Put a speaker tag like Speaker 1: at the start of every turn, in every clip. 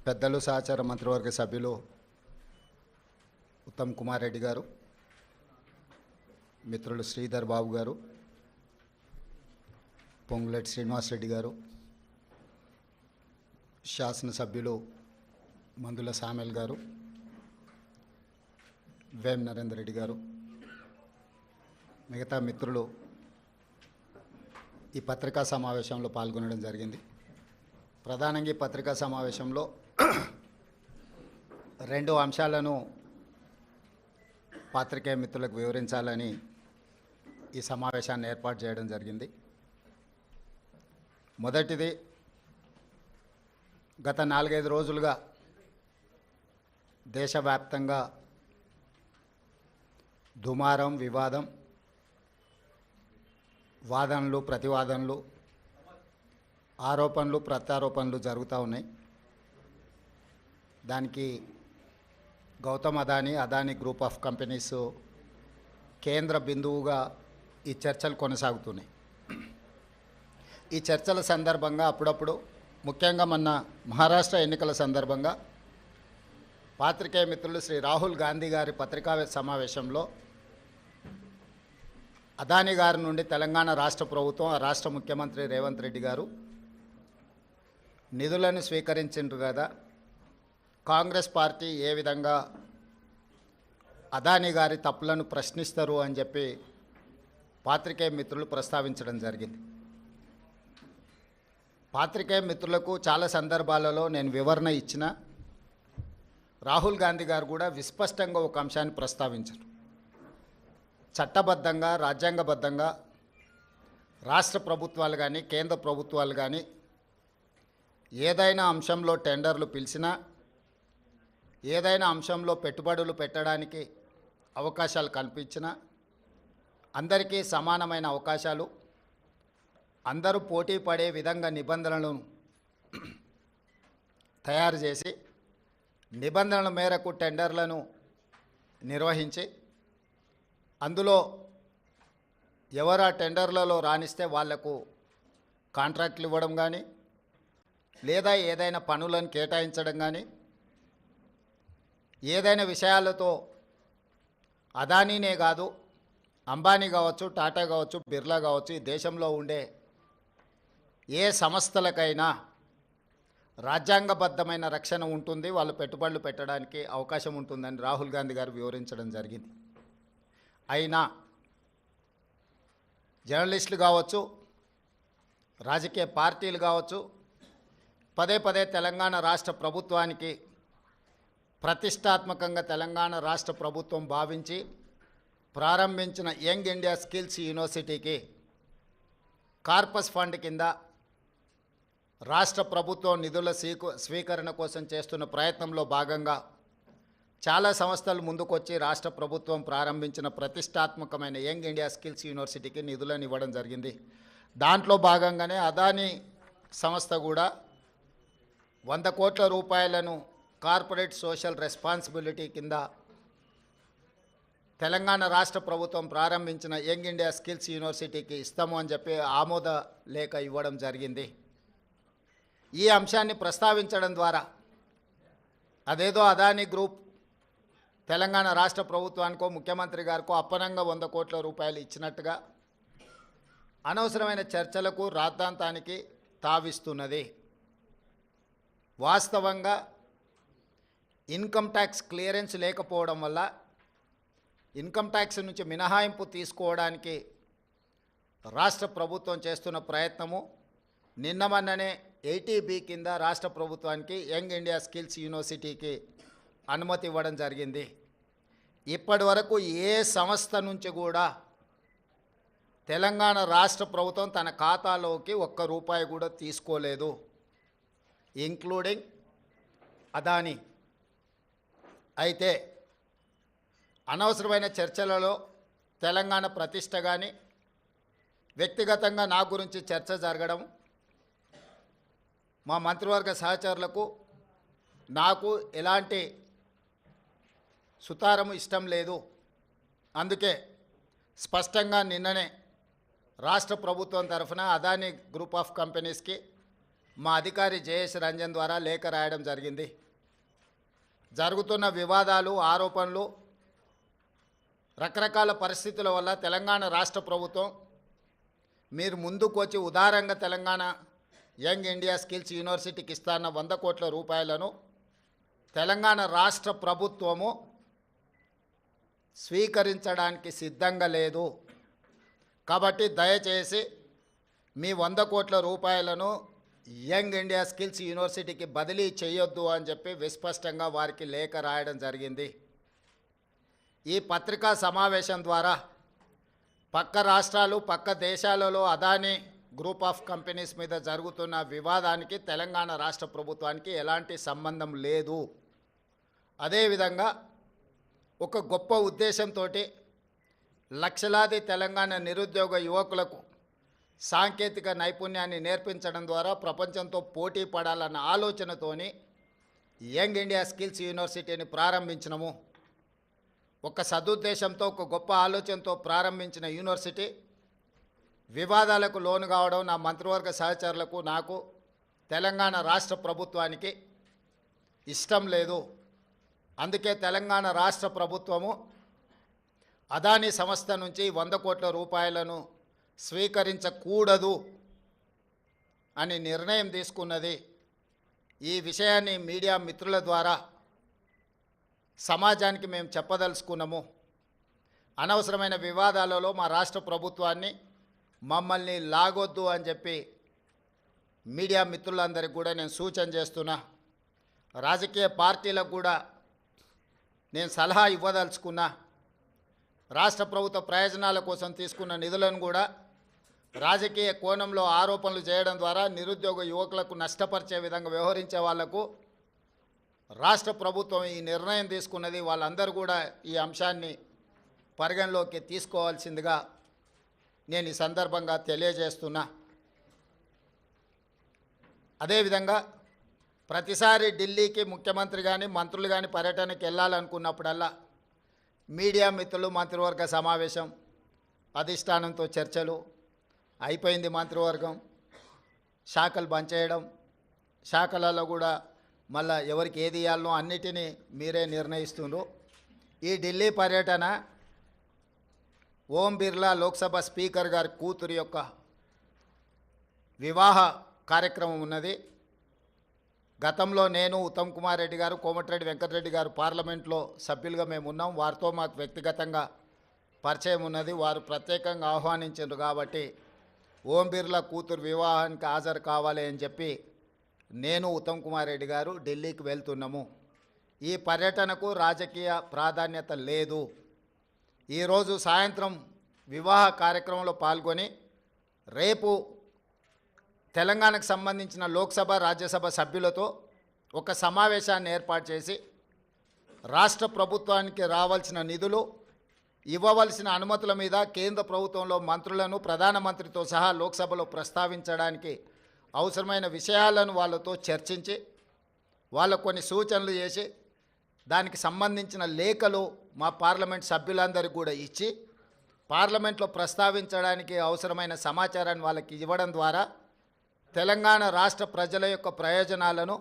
Speaker 1: పెద్దలు సహచార మంత్రివర్గ సభ్యులు ఉత్తమ్ కుమార్ రెడ్డి గారు, మిత్రులు శ్రీధర్ బాబు గారు, పొంగులేటి శ్రీనివాస్ రెడ్డి గారు, శాసనసభ్యులు మందుల సామెల్ గారు, వేం నరేందర్ రెడ్డి గారు, మిగతా మిత్రులు ఈ పత్రికా సమావేశంలో పాల్గొనడం జరిగింది. ప్రధానంగా ఈ పత్రికా సమావేశంలో రెండు అంశాలను పాత్రికేయ మిత్రులకు వివరించాలని ఈ సమావేశాన్ని ఏర్పాటు చేయడం జరిగింది. మొదటిది, గత 4-5 రోజులుగా దేశవ్యాప్తంగా దుమారం, వివాదం, వాదనలు, ప్రతివాదనలు, ఆరోపణలు, ప్రత్యారోపణలు జరుగుతూ ఉన్నాయి. దానికి Gautam Adani group of companies కేంద్ర బిందువుగా ఈ చర్చలు కొనసాగుతున్నాయి. ఈ చర్చల సందర్భంగా అప్పుడప్పుడు, ముఖ్యంగా మొన్న మహారాష్ట్ర ఎన్నికల సందర్భంగా పాత్రికేయ మిత్రులు శ్రీ రాహుల్ గాంధీ గారి పత్రికా సమావేశంలో అదానీ గారి నుండి తెలంగాణ రాష్ట్ర ప్రభుత్వం, ఆ రాష్ట్ర ముఖ్యమంత్రి రేవంత్ రెడ్డి గారు నిధులను స్వీకరించిండ్రు కదా, కాంగ్రెస్ పార్టీ ఏ విధంగా అదానీ గారి తప్పులను ప్రశ్నిస్తారు అని చెప్పి పాత్రికేయ మిత్రులు ప్రస్తావించడం జరిగింది. పాత్రికేయ మిత్రులకు చాలా సందర్భాలలో నేను వివరణ ఇచ్చిన, రాహుల్ గాంధీ గారు కూడా విస్పష్టంగా ఒక అంశాన్ని ప్రస్తావించారు. చట్టబద్ధంగా, రాజ్యాంగబద్ధంగా రాష్ట్ర ప్రభుత్వాలు కానీ, కేంద్ర ప్రభుత్వాలు కానీ ఏదైనా అంశంలో టెండర్లు పిలిచినా, ఏదైనా అంశంలో పెట్టుబడులు పెట్టడానికి అవకాశాలు కల్పించినా అందరికీ సమానమైన అవకాశాలు, అందరూ పోటీ పడే విధంగా నిబంధనలను తయారు చేసి నిబంధనల మేరకు టెండర్లను నిర్వహించి అందులో ఎవరు ఆ టెండర్లలో రాణిస్తే వాళ్లకు కాంట్రాక్ట్లు ఇవ్వడం కానీ, లేదా ఏదైనా పనులను కేటాయించడం కానీ, ఏదైనా విషయాలతో అదానీనే కాదు, అంబానీ కావచ్చు, టాటా కావచ్చు, బిర్లా కావచ్చు, ఈ దేశంలో ఉండే ఏ సంస్థలకైనా రాజ్యాంగబద్ధమైన రక్షణ ఉంటుంది, వాళ్ళు పెట్టుబడులు పెట్టడానికి అవకాశం ఉంటుందని రాహుల్ గాంధీ గారు వివరించడం జరిగింది. అయినా జర్నలిస్టులు కావచ్చు, రాజకీయ పార్టీలు కావచ్చు, పదే పదే తెలంగాణ రాష్ట్ర ప్రభుత్వానికి ప్రతిష్టాత్మకంగా తెలంగాణ రాష్ట్ర ప్రభుత్వం భావించి ప్రారంభించిన యంగ్ ఇండియా స్కిల్స్ యూనివర్సిటీకి కార్పస్ ఫండ్ కింద రాష్ట్ర ప్రభుత్వం నిధుల స్వీకరణ కోసం చేస్తున్న ప్రయత్నంలో భాగంగా చాలా సంస్థలు ముందుకొచ్చి రాష్ట్ర ప్రభుత్వం ప్రారంభించిన ప్రతిష్టాత్మకమైన యంగ్ ఇండియా స్కిల్స్ యూనివర్సిటీకి నిధులను ఇవ్వడం జరిగింది. దాంట్లో భాగంగానే అదానీ సంస్థ కూడా 100 కోట్ల రూపాయలను కార్పొరేట్ సోషల్ రెస్పాన్సిబిలిటీ కింద తెలంగాణ రాష్ట్ర ప్రభుత్వం ప్రారంభించిన యంగ్ ఇండియా స్కిల్స్ యూనివర్సిటీకి ఇస్తాము అని చెప్పి ఆమోద లేఖ ఇవ్వడం జరిగింది. ఈ అంశాన్ని ప్రస్తావించడం ద్వారా అదేదో అదానీ గ్రూప్ తెలంగాణ రాష్ట్ర ప్రభుత్వానికో, ముఖ్యమంత్రి గారికో అప్పనంగా 100 కోట్ల రూపాయలు ఇచ్చినట్టుగా అనవసరమైన చర్చలకు, రాద్ధాంతానికి తావిస్తున్నది. వాస్తవంగా ఇన్కమ్ ట్యాక్స్ క్లియరెన్స్ లేకపోవడం వల్ల ఇన్కమ్ ట్యాక్స్ నుంచి మినహాయింపు తీసుకోవడానికి రాష్ట్ర ప్రభుత్వం చేస్తున్న ప్రయత్నము, నిన్న మొన్ననే 80B కింద రాష్ట్ర ప్రభుత్వానికి యంగ్ ఇండియా స్కిల్స్ యూనివర్సిటీకి అనుమతి ఇవ్వడం జరిగింది. ఇప్పటి వరకు ఏ సంస్థ నుంచి కూడా తెలంగాణ రాష్ట్ర ప్రభుత్వం తన ఖాతాలోకి ₹1 కూడా తీసుకోలేదు, ఇంక్లూడింగ్ అదానీ. అయితే అనవసరమైన చర్చలలో తెలంగాణ ప్రతిష్ట కానీ, వ్యక్తిగతంగా నా గురించి చర్చ జరగడం, మా మంత్రివర్గ సహచరులకు నాకు ఎలాంటి సుతారము ఇష్టం లేదు. అందుకే స్పష్టంగా నిన్ననే రాష్ట్ర ప్రభుత్వం తరఫున అదానీ గ్రూప్ ఆఫ్ కంపెనీస్కి మా అధికారి జయేష్ రంజన్ ద్వారా లేఖ రాయడం జరిగింది. జరుగుతున్న వివాదాలు, ఆరోపణలు, రకరకాల పరిస్థితుల వల్ల తెలంగాణ రాష్ట్ర ప్రభుత్వం మీరు ముందుకు వచ్చి ఉదారంగా తెలంగాణ యంగ్ ఇండియా స్కిల్స్ యూనివర్సిటీకి ఇస్తాన్న 100 కోట్ల రూపాయలను తెలంగాణ రాష్ట్ర ప్రభుత్వము స్వీకరించడానికి సిద్ధంగా లేదు. కాబట్టి దయచేసి మీ 100 కోట్ల రూపాయలను యంగ్ ఇండియా స్కిల్స్ యూనివర్సిటీకి బదిలీ చేయొద్దు అని చెప్పి విస్పష్టంగా వారికి లేఖ రాయడం జరిగింది. ఈ పత్రికా సమావేశం ద్వారా పక్క రాష్ట్రాలు, పక్క దేశాలలో అదానీ గ్రూప్ ఆఫ్ కంపెనీస్ మీద జరుగుతున్న వివాదానికి తెలంగాణ రాష్ట్ర ప్రభుత్వానికి ఎలాంటి సంబంధం లేదు. అదేవిధంగా ఒక గొప్ప ఉద్దేశంతో లక్షలాది తెలంగాణ నిరుద్యోగ యువకులకు సాంకేతిక నైపుణ్యాన్ని నేర్పించడం ద్వారా ప్రపంచంతో పోటీ పడాలన్న ఆలోచనతోని యంగ్ ఇండియా స్కిల్స్ యూనివర్సిటీని ప్రారంభించినము. ఒక సదుద్దేశంతో, ఒక గొప్ప ఆలోచనతో ప్రారంభించిన యూనివర్సిటీ వివాదాలకు లోను కావడం నా మంత్రివర్గ సహచరులకు, నాకు, తెలంగాణ రాష్ట్ర ప్రభుత్వానికి ఇష్టం లేదు. అందుకే తెలంగాణ రాష్ట్ర ప్రభుత్వము అదానీ సంస్థ నుంచి 100 కోట్ల రూపాయలను స్వీకరించకూడదు అని నిర్ణయం తీసుకున్నది. ఈ విషయాన్ని మీడియా మిత్రుల ద్వారా సమాజానికి మేము చెప్పదలుచుకున్నాము. అనవసరమైన వివాదాలలో మా రాష్ట్ర ప్రభుత్వాన్ని, మమ్మల్ని లాగొద్దు అని చెప్పి మీడియా మిత్రులందరికీ కూడా నేను సూచన చేస్తున్నా. రాజకీయ పార్టీలకు కూడా నేను సలహా ఇవ్వదలుచుకున్నా. రాష్ట్ర ప్రభుత్వ ప్రయోజనాల కోసం తీసుకున్న నిధులను కూడా రాజకీయ కోణంలో ఆరోపణలు చేయడం ద్వారా నిరుద్యోగ యువకులకు నష్టపరిచే విధంగా వ్యవహరించే వాళ్లకు రాష్ట్ర ప్రభుత్వం ఈ నిర్ణయం తీసుకున్నది. వాళ్ళందరూ కూడా ఈ అంశాన్ని పరిగణలోకి తీసుకోవాల్సిందిగా నేను ఈ సందర్భంగా తెలియజేస్తున్నా. అదేవిధంగా ప్రతిసారి ఢిల్లీకి ముఖ్యమంత్రి కానీ, మంత్రులు కానీ పర్యటనకి వెళ్ళాలనుకున్నప్పుడల్లా మీడియా మిత్రులు మంత్రివర్గ సమావేశం, అధిష్టానంతో చర్చలు అయిపోయింది. మంత్రివర్గం శాఖలు బంద్ చేయడం, శాఖలలో కూడా మళ్ళా ఎవరికి ఏది ఇవ్వాలనో అన్నిటినీ మీరే నిర్ణయిస్తున్నారు. ఈ ఢిల్లీ పర్యటన ఓం బిర్లా లోక్సభ స్పీకర్ గారి కూతురు యొక్క వివాహ కార్యక్రమం ఉన్నది. గతంలో నేను, ఉత్తమ్ కుమార్ రెడ్డి గారు, కోమటిరెడ్డి వెంకటరెడ్డి గారు పార్లమెంట్లో సభ్యులుగా మేము ఉన్నాం. వారితో మాకు వ్యక్తిగతంగా పరిచయం ఉన్నది. వారు ప్రత్యేకంగా ఆహ్వానించారు కాబట్టి ఓం బిర్లా కూతురు వివాహానికి హాజరు కావాలి అని చెప్పి నేను, ఉత్తమ్ కుమార్ రెడ్డి గారు ఢిల్లీకి వెళ్తున్నాము. ఈ పర్యటనకు రాజకీయ ప్రాధాన్యత లేదు. ఈరోజు సాయంత్రం వివాహ కార్యక్రమంలో పాల్గొని రేపు తెలంగాణకు సంబంధించిన లోక్సభ, రాజ్యసభ సభ్యులతో ఒక సమావేశాన్ని ఏర్పాటు చేసి రాష్ట్ర ప్రభుత్వానికి రావాల్సిన నిధులు, ఇవ్వవలసిన అనుమతుల మీద కేంద్ర ప్రభుత్వంలో మంత్రులను, ప్రధానమంత్రితో సహా లోక్సభలో ప్రస్తావించడానికి అవసరమైన విషయాలను వాళ్ళతో చర్చించి వాళ్ళకు కొన్ని సూచనలు చేసి దానికి సంబంధించిన లేఖలు మా పార్లమెంట్ సభ్యులందరికీ కూడా ఇచ్చి పార్లమెంట్లో ప్రస్తావించడానికి అవసరమైన సమాచారాన్ని వాళ్ళకి ఇవ్వడం ద్వారా తెలంగాణ రాష్ట్ర ప్రజల యొక్క ప్రయోజనాలను,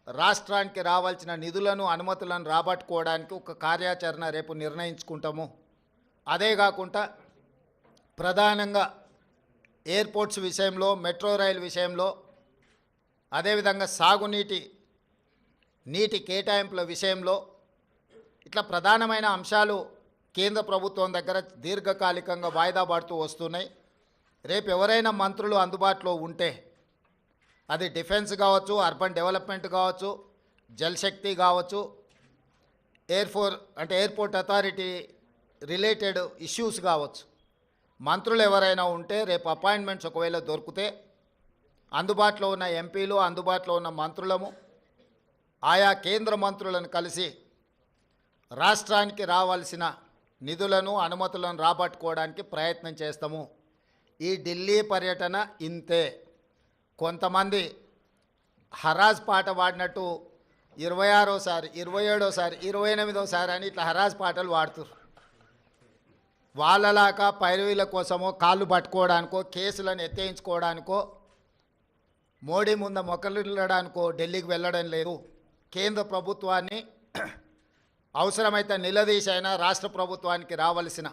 Speaker 1: రాష్ట్రానికి రావాల్సిన నిధులను, అనుమతులను రాబట్టుకోవడానికి ఒక కార్యాచరణ రేపు నిర్ణయించుకుంటాము. అదే కాకుండా ప్రధానంగా ఎయిర్పోర్ట్స్ విషయంలో, మెట్రో రైలు విషయంలో, అదేవిధంగా నీటి కేటాయింపుల విషయంలో ఇట్లా ప్రధానమైన అంశాలు కేంద్ర ప్రభుత్వం దగ్గర దీర్ఘకాలికంగా వాయిదా పడుతూ వస్తున్నాయి. రేపు ఎవరైనా మంత్రులు అందుబాటులో ఉంటే అది డిఫెన్స్ కావచ్చు, అర్బన్ డెవలప్మెంట్ కావచ్చు, జలశక్తి కావచ్చు, ఎయిర్పోర్ట్ అథారిటీ రిలేటెడ్ ఇష్యూస్ కావచ్చు, మంత్రులు ఎవరైనా ఉంటే రేపు అపాయింట్మెంట్స్ ఒకవేళ దొరికితే అందుబాటులో ఉన్న ఎంపీలు, అందుబాటులో ఉన్న మంత్రులము ఆయా కేంద్ర మంత్రులను కలిసి రాష్ట్రానికి రావాల్సిన నిధులను, అనుమతులను రాబట్టుకోవడానికి ప్రయత్నం చేస్తాము. ఈ ఢిల్లీ పర్యటన ఇంతే. కొంతమంది హరాజ్ పాట పాడినట్టు 26సారి, 27సారి, 28సారి అని ఇట్లా హరాజ్ పాటలు పాడుతున్నారు. వాళ్ళలాగా పైరవీల కోసమో, కాళ్ళు పట్టుకోవడానికో, కేసులను ఎత్తేయించుకోవడానికో మోడీ ముందు మొక్కలిల్లడానికో ఢిల్లీకి వెళ్ళడం లేదు. కేంద్ర ప్రభుత్వాన్ని అవసరమైతే నిలదీసైనా రాష్ట్ర ప్రభుత్వానికి రావాల్సిన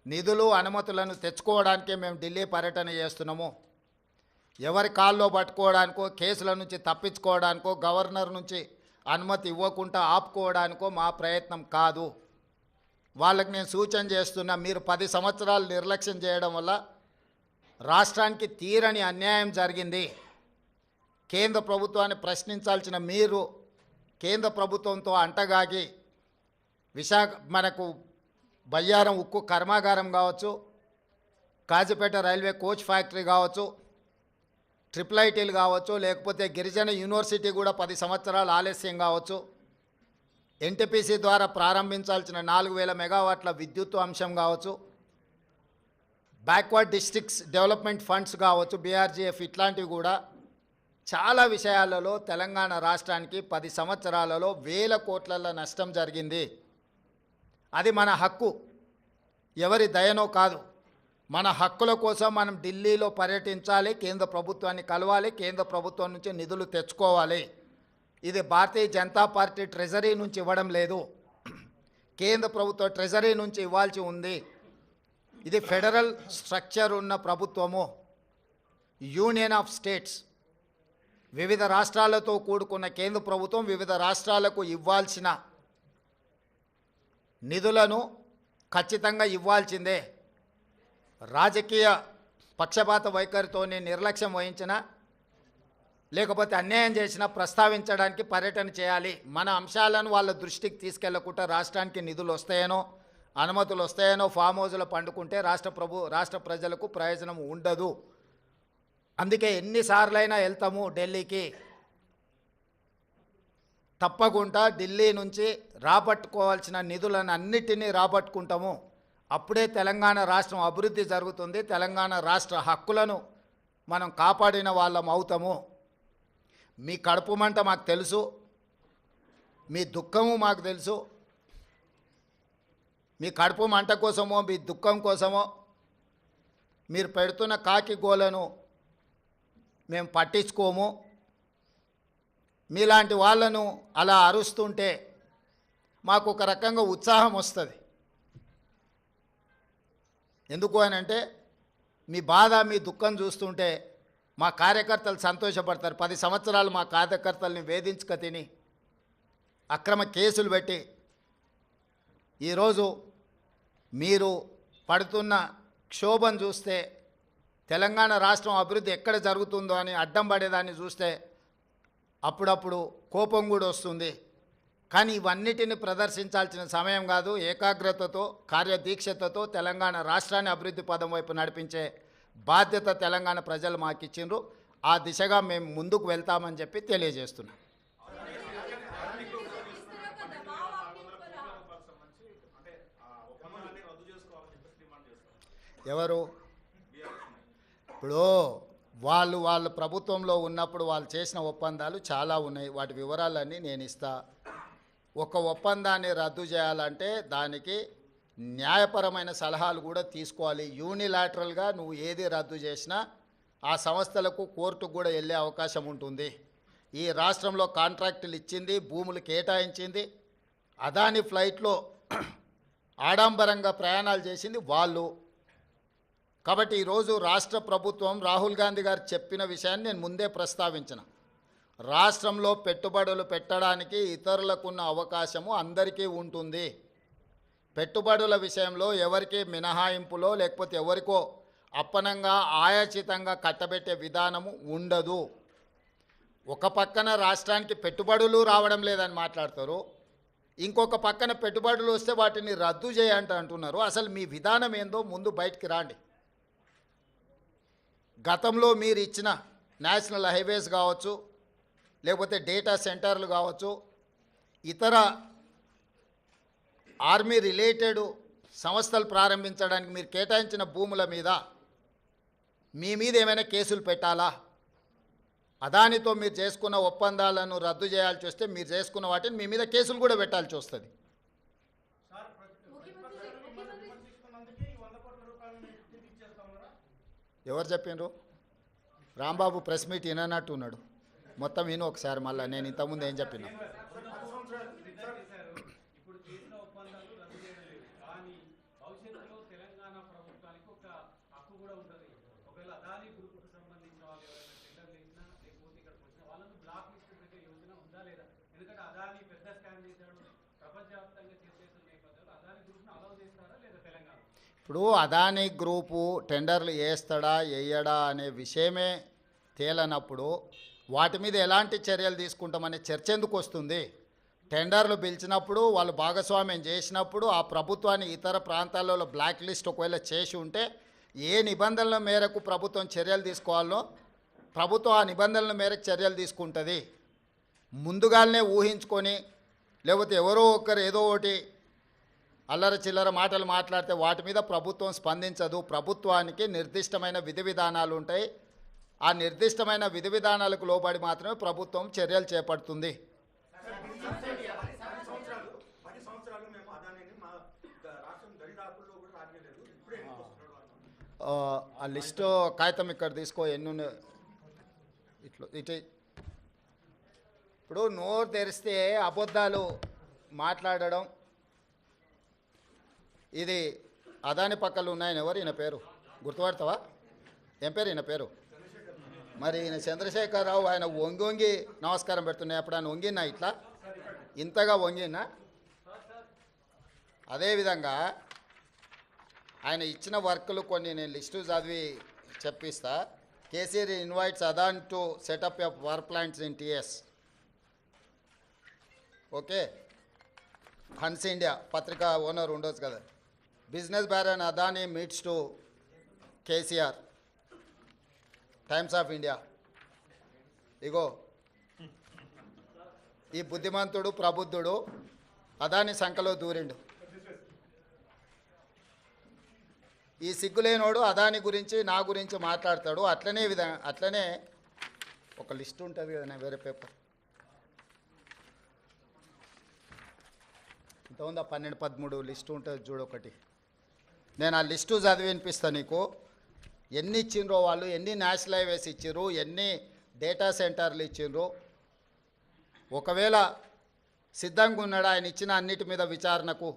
Speaker 1: నిధులు అనుమతులను తెచ్చుకోవడానికే మేము ఢిల్లీ పర్యటన చేస్తున్నాము. ఎవరి కాల్లో పట్టుకోవడానికో, కేసుల నుంచి తప్పించుకోవడానికో, గవర్నర్ నుంచి అనుమతి ఇవ్వకుండా ఆపుకోవడానికో మా ప్రయత్నం కాదు. వాళ్ళకి నేను సూచన చేస్తున్నా, మీరు 10 సంవత్సరాలు నిర్లక్ష్యం చేయడం వల్ల రాష్ట్రానికి తీరని అన్యాయం జరిగింది. కేంద్ర ప్రభుత్వాన్ని ప్రశ్నించాల్సిన మీరు కేంద్ర ప్రభుత్వంతో అంటగాగి మనకు బయ్యారం ఉక్కు కర్మాగారం కావచ్చు, కాజీపేట రైల్వే కోచ్ ఫ్యాక్టరీ కావచ్చు, IIITలు కావచ్చు, లేకపోతే గిరిజన యూనివర్సిటీ కూడా 10 సంవత్సరాలు ఆలస్యం కావచ్చు, ఎన్టీపీసీ ద్వారా ప్రారంభించాల్సిన 4000 మెగావాట్ల విద్యుత్ అంశం కావచ్చు, బ్యాక్వర్డ్ డిస్ట్రిక్ట్స్ డెవలప్మెంట్ ఫండ్స్ కావచ్చు, బీఆర్జీఎఫ్, ఇట్లాంటివి కూడా చాలా విషయాలలో తెలంగాణ రాష్ట్రానికి 10 సంవత్సరాలలో వేల కోట్ల నష్టం జరిగింది. అది మన హక్కు, ఎవరి దయనో కాదు. మన హక్కుల కోసం మనం ఢిల్లీలో పర్యటించాలి, కేంద్ర ప్రభుత్వాన్ని కలవాలి, కేంద్ర ప్రభుత్వం నుంచి నిధులు తెచ్చుకోవాలి. ఇది భారతీయ జనతా పార్టీ ట్రెజరీ నుంచి ఇవ్వడం లేదు, కేంద్ర ప్రభుత్వ ట్రెజరీ నుంచి ఇవ్వాల్సి ఉంది. ఇది ఫెడరల్ స్ట్రక్చర్ ఉన్న ప్రభుత్వము, యూనియన్ ఆఫ్ స్టేట్స్. వివిధ రాష్ట్రాలతో కూడుకున్న కేంద్ర ప్రభుత్వం వివిధ రాష్ట్రాలకు ఇవ్వాల్సిన నిధులను ఖచ్చితంగా ఇవ్వాల్సిందే. రాజకీయ పక్షపాత వైఖరితోనే నిర్లక్ష్యం వహించిన, లేకపోతే అన్యాయం చేసినా ప్రస్తావించడానికి పర్యటన చేయాలి. మన అంశాలను వాళ్ళ దృష్టికి తీసుకెళ్లకుండా రాష్ట్రానికి నిధులు వస్తాయనో, అనుమతులు వస్తాయనో ఫామ్ హౌస్లో పండుకుంటే రాష్ట్ర ప్రజలకు ప్రయోజనం ఉండదు. అందుకే ఎన్నిసార్లైనా వెళ్తాము ఢిల్లీకి. తప్పకుండా ఢిల్లీ నుంచి రాబట్టుకోవాల్సిన నిధులను అన్నిటినీ రాబట్టుకుంటాము. అప్పుడే తెలంగాణ రాష్ట్రం అభివృద్ధి జరుగుతుంది. తెలంగాణ రాష్ట్ర హక్కులను మనం కాపాడిన వాళ్ళం అవుతాము. మీ కడుపు మంట మాకు తెలుసు, మీ దుఃఖము మాకు తెలుసు. మీ కడుపు మంట కోసమో మీ దుఃఖం కోసమో మీరు పెడుతున్న కాకి గోలను మేము పట్టించుకోము. మీలాంటి వాళ్ళను అలా అరుస్తుంటే మాకు ఒక రకంగా ఉత్సాహం వస్తుంది. ఎందుకు అని అంటే మీ బాధ, మీ దుఃఖం చూస్తుంటే మా కార్యకర్తలు సంతోషపడతారు. 10 సంవత్సరాలు మా కార్యకర్తల్ని వేధించుక తిని అక్రమ కేసులు పెట్టి ఈరోజు మీరు పడుతున్న క్షోభం చూస్తే, తెలంగాణ రాష్ట్రం అభివృద్ధి ఎక్కడ జరుగుతుందో అని అడ్డం పడేదాన్ని చూస్తే అప్పుడప్పుడు కోపం కూడా వస్తుంది. కానీ ఇవన్నిటిని ప్రదర్శించాల్సిన సమయం కాదు. ఏకాగ్రతతో, కార్యదీక్షతతో తెలంగాణ రాష్ట్రాన్ని అభివృద్ధి పదం వైపు నడిపించే బాధ్యత తెలంగాణ ప్రజలు మాకు ఇచ్చిండ్రు. ఆ దిశగా మేము ముందుకు వెళ్తామని చెప్పి తెలియజేస్తున్నాం. ఎవరు ఇప్పుడు వాళ్ళ ప్రభుత్వంలో ఉన్నప్పుడు వాళ్ళు చేసిన ఒప్పందాలు చాలా ఉన్నాయి. వాటి వివరాలన్నీ నేను ఇస్తా. ఒక ఒప్పందాన్ని రద్దు చేయాలంటే దానికి న్యాయపరమైన సలహాలు కూడా తీసుకోవాలి. యూనిలాటరల్గా నువ్వు ఏది రద్దు చేసినా ఆ సంస్థలకు కోర్టుకు కూడా వెళ్ళే అవకాశం ఉంటుంది. ఈ రాష్ట్రంలో కాంట్రాక్టులు ఇచ్చింది, భూములు కేటాయించింది, అదాని ఫ్లైట్లో ఆడంబరంగా ప్రయాణాలు చేసింది వాళ్ళు. కాబట్టి ఈరోజు రాష్ట్ర ప్రభుత్వం రాహుల్ గాంధీ గారు చెప్పిన విషయాన్ని నేను ముందే ప్రస్తావించిన. రాష్ట్రంలో పెట్టుబడులు పెట్టడానికి ఇతరులకున్న అవకాశము అందరికీ ఉంటుంది. పెట్టుబడుల విషయంలో ఎవరికి మినహాయింపులో లేకపోతే ఎవరికో అప్పనంగా ఆయాచితంగా కట్టబెట్టే విధానము ఉండదు. ఒక పక్కన రాష్ట్రానికి పెట్టుబడులు రావడం లేదని మాట్లాడతారు, ఇంకొక పక్కన పెట్టుబడులు వస్తే వాటిని రద్దు చేయంట అంటున్నారు. అసలు మీ విధానం ఏందో ముందు బయటికి రాండి. గతంలో మీరు ఇచ్చిన నేషనల్ హైవేస్ కావచ్చు, లేకపోతే డేటా సెంటర్లు కావచ్చు, ఇతర ఆర్మీ రిలేటెడ్ సంస్థలు ప్రారంభించడానికి మీరు కేటాయించిన భూముల మీద మీ మీద ఏమైనా కేసులు పెట్టాలా? అదానితో మీరు చేసుకున్న ఒప్పందాలను రద్దు చేయాల్సి వస్తే మీరు చేసుకున్న వాటిని మీ మీద కేసులు కూడా పెట్టాల్సి వస్తుంది. ఎవరు చెప్పిండ్రు? రాంబాబు ప్రెస్ మీట్ విననట్టు ఉన్నాడు. మొత్తం విను ఒకసారి మళ్ళీ నేను ఇంతకుముందు ఏం చెప్పినా.
Speaker 2: ఇప్పుడు చేసిన ఒప్పందాలు రద్దు చేయడం లేదు, కానీ భవిష్యత్తులో తెలంగాణ ప్రభుత్వానికి ఒక హక్కు కూడా ఉంటుంది. ఒకవేళ అదానీ గ్రూప్కు సంబంధించిన వాళ్ళు ఎవరైనా టెండర్లు ఇచ్చినా లేకపోతే ఇక్కడికి వచ్చిన వాళ్ళను బ్లాక్ లిస్ట్ పెట్టే యోజన ఉందా లేదా? ఎందుకంటే అదానీ పెద్ద స్కామ్ చేశాడు, ప్రపంచవ్యాప్తంగా చేసేసిన నేపథ్యంలో అదానీ గ్రూప్ను అలౌ చేస్తారా లేదా తెలంగాణ?
Speaker 1: ఇప్పుడు అదానీ గ్రూపు టెండర్లు వేస్తాడా వేయడా అనే విషయమే తేలనప్పుడు వాటి మీద ఎలాంటి చర్యలు తీసుకుంటామనే చర్చ ఎందుకు వస్తుంది? టెండర్లు పిలిచినప్పుడు వాళ్ళు భాగస్వామ్యం చేసినప్పుడు ఆ ప్రభుత్వాన్ని ఇతర ప్రాంతాలలో బ్లాక్ లిస్ట్ ఒకవేళ చేసి ఉంటే ఏ నిబంధనల మేరకు ప్రభుత్వం చర్యలు తీసుకోవాలో ప్రభుత్వం ఆ నిబంధనల మేరకు చర్యలు తీసుకుంటుంది. ముందుగానే ఊహించుకొని లేకపోతే ఎవరో ఒకరు ఏదో ఒకటి అల్లర చిల్లర మాటలు మాట్లాడితే వాటి మీద ప్రభుత్వం స్పందించదు. ప్రభుత్వానికి నిర్దిష్టమైన విధి విధానాలు ఉంటాయి. ఆ నిర్దిష్టమైన విధి విధానాలకు లోబడి మాత్రమే ప్రభుత్వం చర్యలు చేపడుతుంది. ఆ లిస్టు కాగితం ఇక్కడ తీసుకో, ఎన్ని ఇటు. ఇప్పుడు నోరు తెరిస్తే అబద్ధాలు మాట్లాడడం, ఇది అదాని పక్కలు ఉన్నాయని ఎవరు ఈయన పేరు గుర్తుపడతావా? ఏం పేరు ఈయన పేరు? మరి ఈయన చంద్రశేఖరరావు. ఆయన వంగి వంగి నమస్కారం పెడుతున్నాయి. అప్పుడు ఆయన వంగినా ఇట్లా ఇంతగా వంగినా? అదేవిధంగా ఆయన ఇచ్చిన వర్కులు కొన్ని నేను లిస్టు చదివి చెప్పిస్తా. KCR invites Adani to set up a power plants in TS. Okay, Hans India పత్రికా ఓనర్ ఉండొచ్చు కదా. Business baron Adani meets to KCR, Times of India. ఇగో ఈ బుద్ధిమంతుడు ప్రబుద్ధుడు అదాని సంఖలో దూరిండు. ఈ సిగ్గులేనోడు అదాని గురించి నా గురించి మాట్లాడతాడు. అట్లనే ఒక లిస్ట్ ఉంటుంది కదా, వేరే పేపర్ ఇంత ఉందా, 12-13 లిస్టు ఉంటుంది చూడు ఒకటి. నేను ఆ లిస్టు చదివి వినిపిస్తాను నీకు. ఎన్ని ఇచ్చిండ్రో వాళ్ళు, ఎన్ని నేషనల్ హైవేస్ ఇచ్చిర్రు, ఎన్ని డేటా సెంటర్లు ఇచ్చిండ్రు. ఒకవేళ సిద్ధంగా ఉన్నాడు ఆయన ఇచ్చిన అన్నిటి మీద విచారణకు.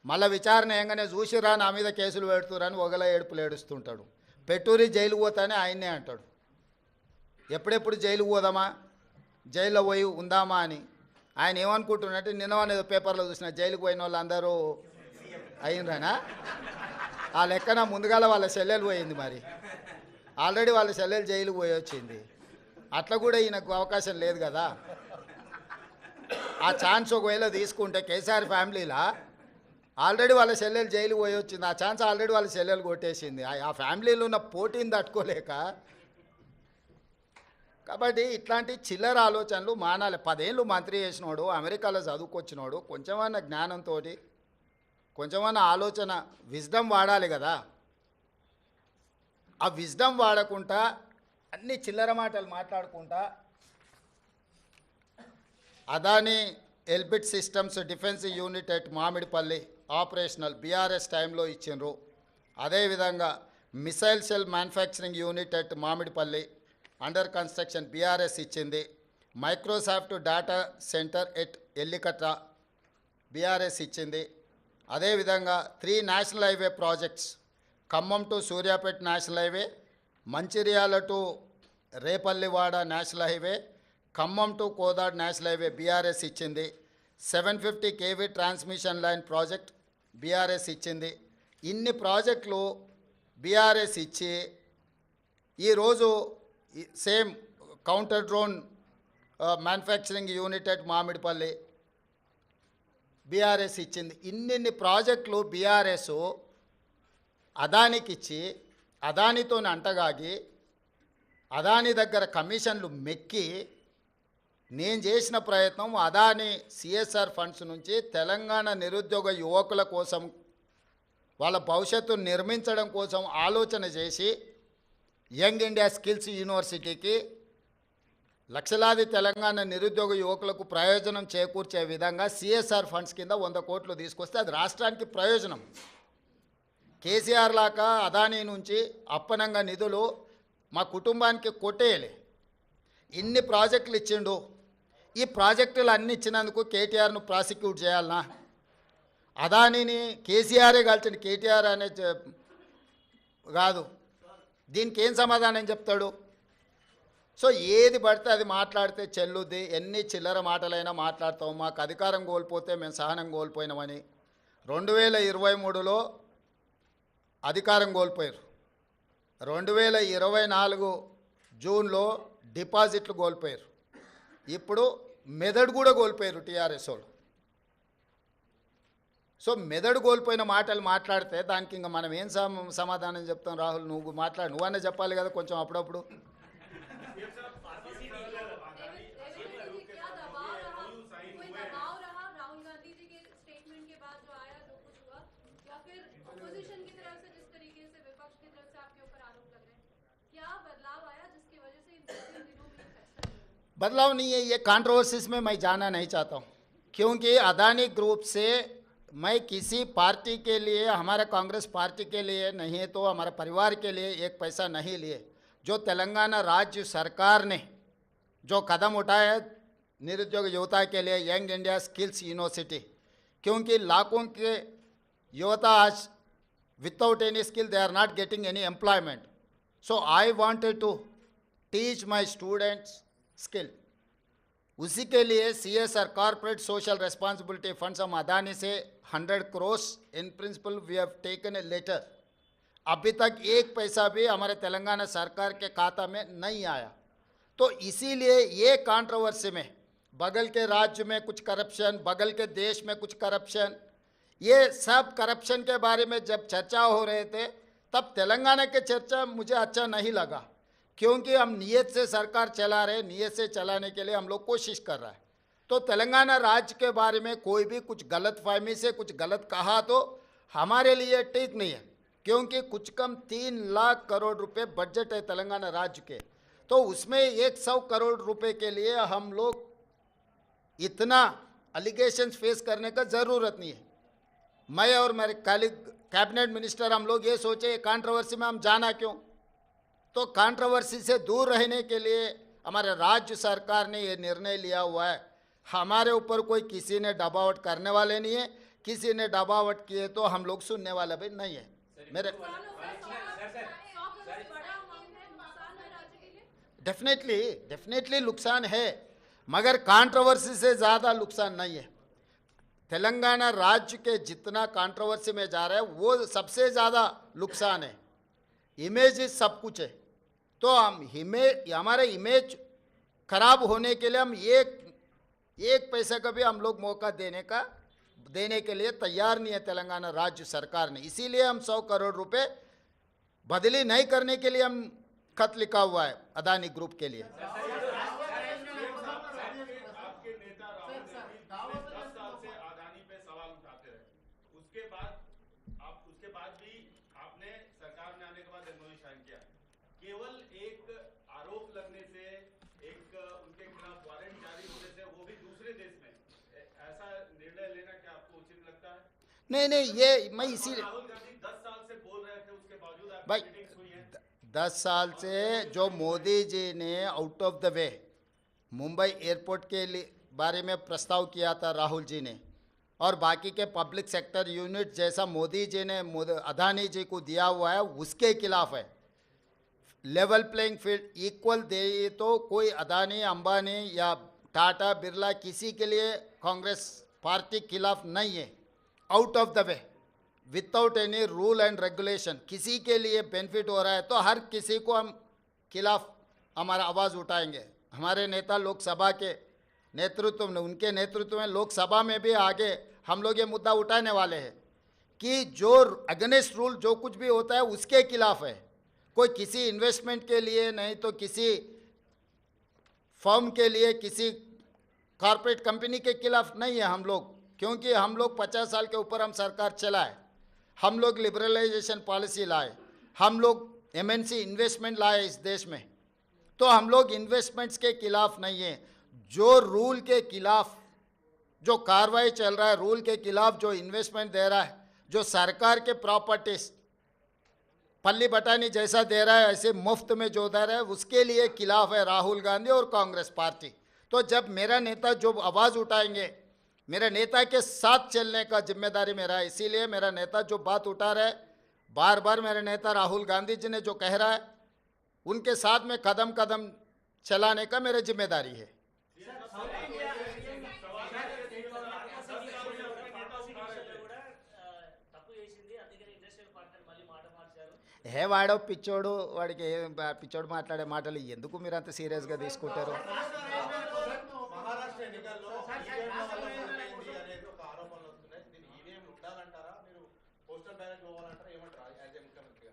Speaker 1: మళ్ళీ విచారణ ఏంగానే చూసిరా నా మీద కేసులు పెడుతురని ఒకలా ఏడుపులు ఏడుస్తుంటాడు. పెట్టూరి జైలుకు పోతానే ఆయన్నే అంటాడు. ఎప్పుడెప్పుడు జైలుకు పోదామా, జైల్లో పోయి ఉందామా అని ఆయన ఏమనుకుంటున్నట్టు. నిన్నవానేదో పేపర్లో చూసిన జైలుకు పోయిన వాళ్ళు అందరూ అయినరానా? ఆ లెక్కన ముందుగాల వాళ్ళ చెల్లెలు పోయింది. మరి ఆల్రెడీ వాళ్ళ చెల్లెలు జైలుకు పోయి వచ్చింది. అట్లా కూడా ఈయనకు అవకాశం లేదు కదా. ఆ ఛాన్స్ ఒకవేళ తీసుకుంటే కేసీఆర్ ఫ్యామిలీలా ఆల్రెడీ వాళ్ళ చెల్లెలు జైలుకు పోయి వచ్చింది. ఆ ఛాన్స్ ఆల్రెడీ వాళ్ళ చెల్లెలు కొట్టేసింది. ఆ ఫ్యామిలీలో ఉన్న పోటీని తట్టుకోలేక. కాబట్టి ఇట్లాంటి చిల్లర ఆలోచనలు మానాలి. 10 ఏళ్ళు మంత్రి చేసినోడు, అమెరికాలో చదువుకొచ్చినోడు, కొంచెమన్నా జ్ఞానంతో కొంచెమన్నా ఆలోచన విజ్డమ్ వాడాలి కదా. ఆ విజ్డమ్ వాడకుండా అన్ని చిల్లర మాటలు మాట్లాడుకుంటా Adani Elbit systems defence unit at Mamidipalli operational BRS టైంలో ఇచ్చిండ్రు. అదేవిధంగా missile cell manufacturing unit at Mamidipalli under construction BRS ఇచ్చింది. Microsoft data centre at Ellikatta BRS ఇచ్చింది. అదేవిధంగా 3 national highway projects, Khammam to Suryapet national highway, Mancherial to Repallewada national highway, Khammam to Kodad national highway BRS ఇచ్చింది. 750 kV transmission line project BRS ఇచ్చింది. ఇన్ని ప్రాజెక్టులు BRS ఇచ్చి ఈరోజు same counter drone manufacturing unit at Mamidipalli BRS ఇచ్చింది. ఇన్ని ప్రాజెక్టులు బీఆర్ఎస్ అదానికి ఇచ్చి అదానితో అంటగాగి అదాని దగ్గర కమిషన్లు మెక్కి నేను చేసిన ప్రయత్నం అదాని సిఎస్ఆర్ ఫండ్స్ నుంచి తెలంగాణ నిరుద్యోగ యువకుల కోసం వాళ్ళ భవిష్యత్తును నిర్మించడం కోసం ఆలోచన చేసి యంగ్ ఇండియా స్కిల్స్ యూనివర్సిటీకి లక్షలాది తెలంగాణ నిరుద్యోగ యువకులకు ప్రయోజనం చేకూర్చే విధంగా సిఎస్ఆర్ ఫండ్స్ కింద 100 కోట్లు తీసుకొస్తే అది రాష్ట్రానికి ప్రయోజనం. కేసీఆర్ లాగా అదానీ నుంచి అప్పనంగా నిధులు మా కుటుంబానికి కొట్టేయలే. ఇన్ని ప్రాజెక్టులు ఇచ్చిండు. ఈ ప్రాజెక్టులు అన్ని ఇచ్చినందుకు కేటీఆర్ను ప్రాసిక్యూట్ చేయాలనా? అదానిని కేసీఆరే కాల్చండి, కేటీఆర్ అనే కాదు. దీనికి ఏం సమాధానం చెప్తాడు? సో ఏది పడితే అది మాట్లాడితే చెల్లుద్ది. ఎన్ని చిల్లర మాటలైనా మాట్లాడతాం. మాకు అధికారం కోల్పోతే మేము సహనం కోల్పోయినామని 2023లో అధికారం కోల్పోయారు. 2024 జూన్లో డిపాజిట్లు కోల్పోయారు. ఇప్పుడు మెదడు కూడా కోల్పోయారు టీఆర్ఎస్ వాళ్ళు. సో మెదడు కోల్పోయిన మాటలు మాట్లాడితే దానికి ఇంకా మనం ఏం సమాధానం చెప్తాం? రాహుల్, నువ్వు మాట్లాడు, నువ్వన్నా చెప్పాలి కదా కొంచెం అప్పుడప్పుడు. बदलाव नहीं है, ये कंट्रोवर्सीज में मैं जाना नहीं चाहता हूँ, क्योंकि अदानी ग्रुप से मैं किसी पार्टी के लिए, हमारे कांग्रेस पार्टी के लिए नहीं तो हमारे परिवार के लिए एक पैसा नहीं लिए। जो तेलंगाना राज्य सरकार ने जो कदम उठाया निरुद्योग युवता के लिए यंग इंडिया स्किल्स यूनिवर्सिटी, क्योंकि लाखों के युवता आज without any skill they are not getting any employment. So I wanted to teach my students skill. उसी के लिए CSR corporate social responsibility funds हम अदानी से 100 crore in principle we have taken a letter. अभी तक एक पैसा भी हमारे तेलंगाना सरकार के खाता में नहीं आया. तो इसीलिए ये कंट्रोवर्सी में बगल के राज्य में कुछ करप्शन, बगल के देश में कुछ करप्शन, ये सब करप्शन के बारे में जब चर्चा हो रहे थे तब तेलंगाना के चर्चा मुझे अच्छा नहीं लगा, क्योंकि हम नियत से सरकार चला रहे, नियत से चलाने के लिए हम लोग कोशिश कर रहा है. तो तेलंगाना राज्य के बारे में कोई भी कुछ गलत फहमी से कुछ गलत कहा तो हमारे लिए ठीक नहीं है, क्योंकि कुछ कम 3 लाख करोड़ रुपए बजट है तेलंगाना राज्य के. तो उसमें 100 करोड़ रुपए के लिए हम लोग इतना अलिगेशंस फेस करने का ज़रूरत नहीं है. मैं और मेरे कैबिनेट मिनिस्टर हम लोग ये सोचे कंट्रोवर्सी में हम जाना क्यों. तो कंट्रोवर्सी से दूर रहने के लिए हमारे राज्य सरकार ने ये निर्णय लिया हुआ है. हमारे ऊपर कोई किसी ने दबावट करने वाले नहीं है, किसी ने दबावट किए तो हम लोग सुनने वाले भी नहीं है. मेरे डेफिनेटली नुकसान है, मगर कंट्रोवर्सी से ज़्यादा नुकसान नहीं है. तेलंगाना राज्य के जितना कंट्रोवर्सी में जा रहा है वो सबसे ज़्यादा नुकसान है. इमेज सब कुछ है. तो हम हमारे इमेज खराब होने के लिए हम एक पैसा का भी हम लोग मौका देने के लिए तैयार नहीं है तेलंगाना राज्य सरकार ने. इसीलिए हम 100 करोड़ रुपए बदली नहीं करने के लिए हम खत लिखा हुआ है अदानी ग्रुप के लिए.
Speaker 2: केवल एक आरोप लगने से, एक उनके खिलाफ वारंट जारी होने से, वो भी दूसरे देश में, ऐसा निर्णय लेना क्या आपको उचित लगता है?
Speaker 1: नहीं, ये मैं इसी
Speaker 2: राहुल गांधी 10 साल से बोल रहे थे, उसके बावजूद आपकी
Speaker 1: भाई
Speaker 2: मीटिंग्स हुई हैं?
Speaker 1: 10 साल से जो मोदी जी ने out of the way Mumbai airport के बारे में प्रस्ताव किया था राहुल जी ने, और बाकी के पब्लिक सेक्टर यूनिट जैसा मोदी जी ने अदानी जी को दिया हुआ है, उसके खिलाफ है. लेवल प्लेइंग फील्ड इक्वल दे तो कोई अदानी, अंबानी या टाटा, बिरला किसी के लिए कांग्रेस पार्टी खिलाफ नहीं है. Out of the way without any rule and regulation किसी के लिए बेनिफिट हो रहा है तो हर किसी को हम खिलाफ हमारा आवाज़ उठाएंगे. हमारे नेता लोकसभा के नेतृत्व में, उनके नेतृत्व में लोकसभा में भी आगे हम लोग ये मुद्दा उठाने वाले हैं कि जो अगेंस्ट रूल जो कुछ भी होता है उसके खिलाफ है. कोई किसी इन्वेस्टमेंट के लिए नहीं तो किसी फर्म के लिए, किसी कॉरपोरेट कंपनी के खिलाफ नहीं है हम लोग, क्योंकि हम लोग 50 साल के ऊपर हम सरकार चलाए, हम लोग लिबरलाइजेशन पॉलिसी लाए, हम लोग MNC इन्वेस्टमेंट लाए इस देश में. तो हम लोग इन्वेस्टमेंट्स के खिलाफ नहीं है. जो रूल के खिलाफ जो कार्रवाई चल रहा है, रूल के खिलाफ जो इन्वेस्टमेंट दे रहा है, जो सरकार के प्रॉपर्टीज पल्ली बटानी जैसा दे रहा है ऐसे मुफ्त में जो दे रहा है उसके लिए खिलाफ है राहुल गांधी और कांग्रेस पार्टी। तो जब मेरा नेता जो आवाज़ उठाएंगे, मेरे नेता के साथ चलने का जिम्मेदारी मेरा है। इसीलिए मेरा नेता जो बात उठा रहा है, बार बार मेरे नेता राहुल गांधी जी ने जो कह रहा है, उनके साथ में कदम कदम चलाने का मेरी जिम्मेदारी है। హే వాడో పిచ్చోడు, వాడికి పిచ్చోడు మాట్లాడే మాటలు ఎందుకు మీరు అంత సీరియస్గా తీసుకుంటారు?
Speaker 3: మహారాష్ట్ర ఎన్నికల్లో ఈవీఎంలు అనేది ఒక ఆరోపణలు వస్తున్నాయి. దీన్ని ఈవీఎంలు ఉండాలంటారా, మీరు పోస్టల్ బ్యాలెట్ పోవాలంటారా, ఏమంటారా యాజ్ ఏ ముఖ్యమంత్రిగా?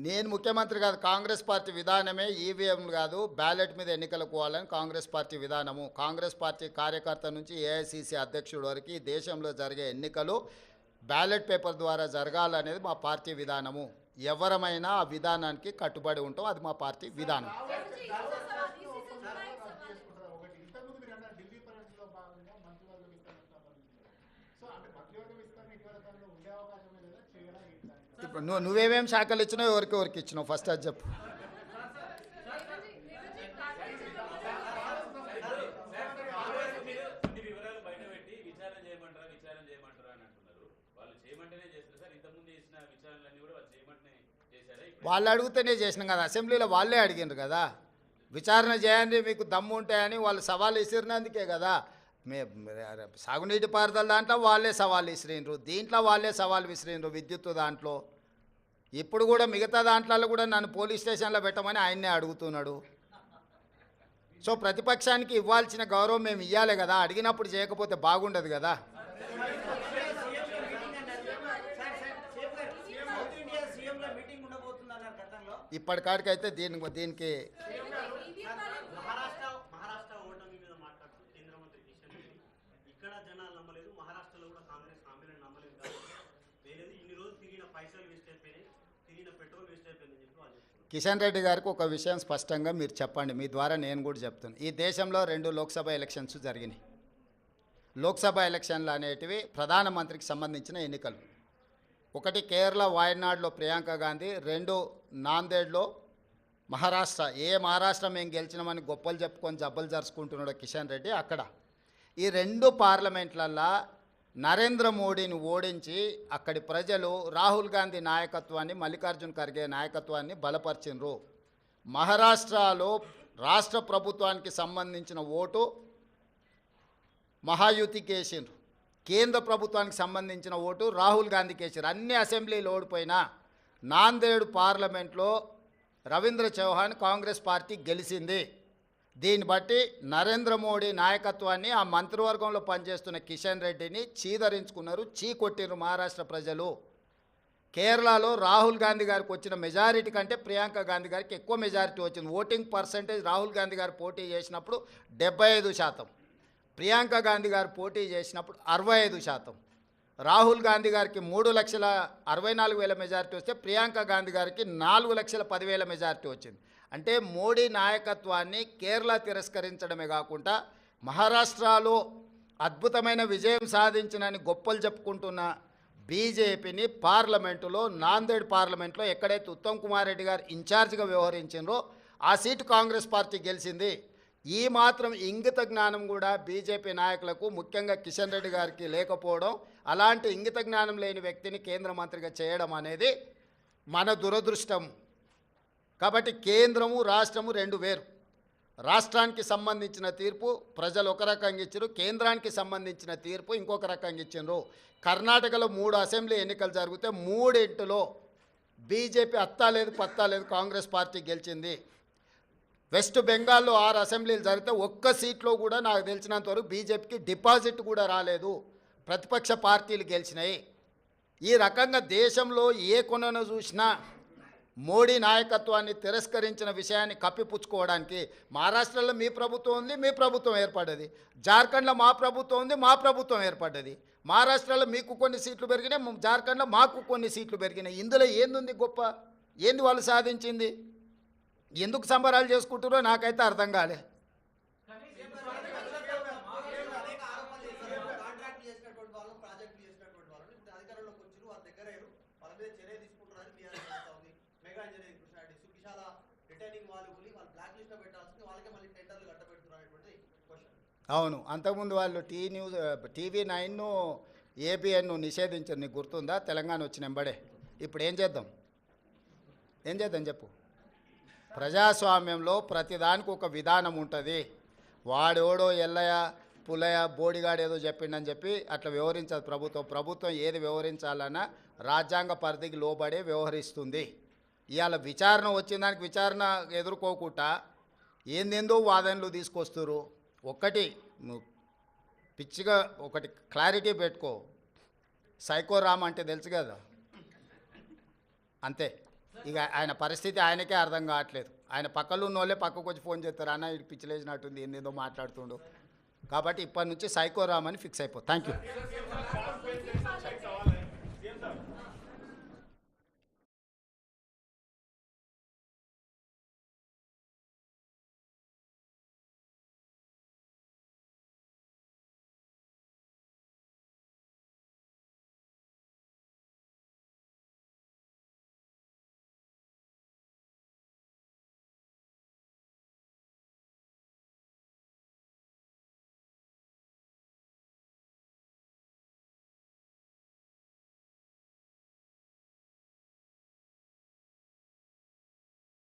Speaker 1: నేను ముఖ్యమంత్రి కాదు, కాంగ్రెస్ పార్టీ విధానమే ఈవీఎంలు కాదు, బ్యాలెట్ మీద ఎన్నికలకు పోవాలని కాంగ్రెస్ పార్టీ విధానము. కాంగ్రెస్ పార్టీ కార్యకర్త నుంచి ఏఐసిసి అధ్యక్షుడి వరకు ఈ దేశంలో జరిగే ఎన్నికలు బ్యాలెట్ పేపర్ ద్వారా జరగాలనేది మా పార్టీ విధానము. ఎవరమైనా ఆ విధానానికి కట్టుబడి ఉంటాం, అది మా పార్టీ విధానం. ఇప్పుడు నువ్వేమేం శాఖలు ఇచ్చినావు, ఎవరికి ఇచ్చినావు ఫస్ట్ అది చెప్పు. వాళ్ళు అడిగితేనే చేసినాం కదా, అసెంబ్లీలో వాళ్ళే అడిగినారు కదా విచారణ చేయండి మీకు దమ్ము ఉంటాయని. వాళ్ళు సవాల్ విసిరినందుకే కదా. సాగునీటి పారుదల దాంట్లో వాళ్ళే సవాల్ విసిరినరు, దీంట్లో వాళ్ళే సవాల్ విసిరినరు, విద్యుత్ దాంట్లో. ఇప్పుడు కూడా మిగతా దాంట్లో కూడా నన్ను పోలీస్ స్టేషన్లో పెట్టమని ఆయన్నే అడుగుతున్నాడు. సో ప్రతిపక్షానికి ఇవ్వాల్సిన గౌరవం మేము ఇవ్వాలి కదా, అడిగినప్పుడు చేయకపోతే బాగుండదు కదా. ఇప్పటికాడికైతే దీనికి
Speaker 3: మహారాష్ట్ర ఓటమి మీద మాట్లాడుతూ కేంద్ర మంత్రి కిషన్ రెడ్డి ఇక్కడ జనాలు నమ్మలేదు, మహారాష్ట్రలో కూడా కాంగ్రెస్ హామీలను నమ్మలేదు కాబట్టి ఇన్ని రోజులు తిరిగిన పైసలు వేస్ట్ అయిపోయినాయి, తిరిగిన పెట్రోల్ వేస్ట్ అయిపోయిందని చెప్పి వాళ్ళు చెప్తున్నారు.
Speaker 1: కిషన్ రెడ్డి గారికి ఒక విషయం స్పష్టంగా మీరు చెప్పండి, మీ ద్వారా నేను కూడా చెప్తాను. ఈ దేశంలో 2 లోక్సభ ఎలక్షన్స్ జరిగినాయి. లోక్సభ ఎలక్షన్లు అనేటివి ప్రధానమంత్రికి సంబంధించిన ఎన్నికలు. ఒకటి కేరళ వాయనాడ్లో ప్రియాంక గాంధీ, 2 నాందేడ్లో మహారాష్ట్ర. మహారాష్ట్ర మేము గెలిచినామని గొప్పలు చెప్పుకొని జబ్బలు జరుచుకుంటున్నాడు కిషన్ రెడ్డి అక్కడ. ఈ 2 పార్లమెంట్లల్లో నరేంద్ర మోడీని ఓడించి అక్కడి ప్రజలు రాహుల్ గాంధీ నాయకత్వాన్ని, మల్లికార్జున్ ఖర్గే నాయకత్వాన్ని బలపరిచినరు. మహారాష్ట్రలో రాష్ట్ర ప్రభుత్వానికి సంబంధించిన ఓటు మహాయుతికి వేసిండ్రు, కేంద్ర ప్రభుత్వానికి సంబంధించిన ఓటు రాహుల్ గాంధీకి వేసారు. అన్ని అసెంబ్లీలు ఓడిపోయినా నాందేడ్ పార్లమెంట్లో రవీంద్ర చౌహాన్ కాంగ్రెస్ పార్టీ గెలిచింది. దీన్ని బట్టి నరేంద్ర మోడీ నాయకత్వాన్ని, ఆ మంత్రివర్గంలో పనిచేస్తున్న కిషన్ రెడ్డిని చీదరించుకున్నారు, చీకొట్టిరు మహారాష్ట్ర ప్రజలు. కేరళలో రాహుల్ గాంధీ గారికి వచ్చిన మెజారిటీ కంటే ప్రియాంక గాంధీ గారికి ఎక్కువ మెజారిటీ వచ్చింది. ఓటింగ్ పర్సంటేజ్ రాహుల్ గాంధీ గారు పోటీ చేసినప్పుడు 75%, ప్రియాంక గాంధీ గారు పోటీ చేసినప్పుడు 65%. రాహుల్ గాంధీ గారికి 3,64,000 మెజారిటీ వస్తే ప్రియాంక గాంధీ గారికి 4,10,000 మెజారిటీ వచ్చింది. అంటే మోడీ నాయకత్వాన్ని కేరళ తిరస్కరించడమే కాకుండా మహారాష్ట్రలో అద్భుతమైన విజయం సాధించినని గొప్పలు చెప్పుకుంటున్న బీజేపీని పార్లమెంటులో, నాందేడ్ పార్లమెంట్లో ఎక్కడైతే ఉత్తమ్ కుమార్ రెడ్డి గారు ఇన్ఛార్జిగా వ్యవహరించారో ఆ సీటు కాంగ్రెస్ పార్టీ గెలిచింది. ఈ మాత్రం ఇంగిత జ్ఞానం కూడా బీజేపీ నాయకులకు, ముఖ్యంగా కిషన్ రెడ్డి గారికి లేకపోవడం, అలాంటి ఇంగిత జ్ఞానం లేని వ్యక్తిని కేంద్ర మంత్రిగా చేయడం అనేది మన దురదృష్టం. కాబట్టి కేంద్రము రాష్ట్రము 2 వేరు. రాష్ట్రానికి సంబంధించిన తీర్పు ప్రజలు ఒక రకంగా ఇచ్చారు, కేంద్రానికి సంబంధించిన తీర్పు ఇంకొక రకంగా ఇచ్చారు. కర్ణాటకలో 3 అసెంబ్లీ ఎన్నికలు జరిగితే 3 బీజేపీ అత్తా లేదు పత్తా లేదు కాంగ్రెస్ పార్టీ గెలిచింది. వెస్ట్ బెంగాల్లో 6 అసెంబ్లీలు జరిగితే ఒక్క సీట్లో కూడా నాకు తెలిసినంతవరకు బీజేపీకి డిపాజిట్ కూడా రాలేదు, ప్రతిపక్ష పార్టీలు గెలిచినాయి. ఈ రకంగా దేశంలో ఏ కొనను చూసినా మోడీ నాయకత్వాన్ని తిరస్కరించిన విషయాన్ని కప్పిపుచ్చుకోవడానికి మహారాష్ట్రలో మీ ప్రభుత్వం ఉంది, మీ ప్రభుత్వం ఏర్పడ్డది. జార్ఖండ్లో మా ప్రభుత్వం ఉంది, మా ప్రభుత్వం ఏర్పడ్డది. మహారాష్ట్రలో మీకు కొన్ని సీట్లు పెరిగినాయి, జార్ఖండ్లో మాకు కొన్ని సీట్లు పెరిగినాయి. ఇందులో ఏంది గొప్ప, ఏంది వాళ్ళు సాధించింది? ఎందుకు సంబరాలు చేసుకుంటారో నాకైతే అర్థం కాలే. అవును, అంతకుముందు వాళ్ళు TV9 ABN నిషేధించారు, నీకు గుర్తుందా? తెలంగాణ వచ్చిన వెంబడే. ఇప్పుడు ఏం చేద్దాం చెప్పు. ప్రజాస్వామ్యంలో ప్రతిదానికి ఒక విధానం ఉంటుంది. వాడెవడో ఎల్లయ్య పుల్లయ్య బోడిగాడు ఏదో చెప్పిండని చెప్పి అట్లా వ్యవహరించదు ప్రభుత్వం ఏది వ్యవహరించాలన్నా రాజ్యాంగ పరిధికి లోబడే వ్యవహరిస్తుంది. ఇవాళ విచారణ వచ్చిన దానికి విచారణ ఎదుర్కోకుండా ఏందేందో వాదనలు తీసుకొస్తారు. ఒక్కటి నువ్వు పిచ్చిగా ఒకటి క్లారిటీ పెట్టుకో, సైకో రామ్ అంటే తెలుసు కదా, అంతే. ఇక ఆయన పరిస్థితి ఆయనకే అర్థం కావట్లేదు. ఆయన పక్కలో ఉన్న వాళ్ళే పక్కకు వచ్చి ఫోన్ చేస్తారు, అన్న ఇటు పిచ్చిలేసినట్టుంది, ఏందేదో మాట్లాడుతుండు. కాబట్టి ఇప్పటి నుంచి సైకో రామ్ అని ఫిక్స్ అయిపో. Thank you.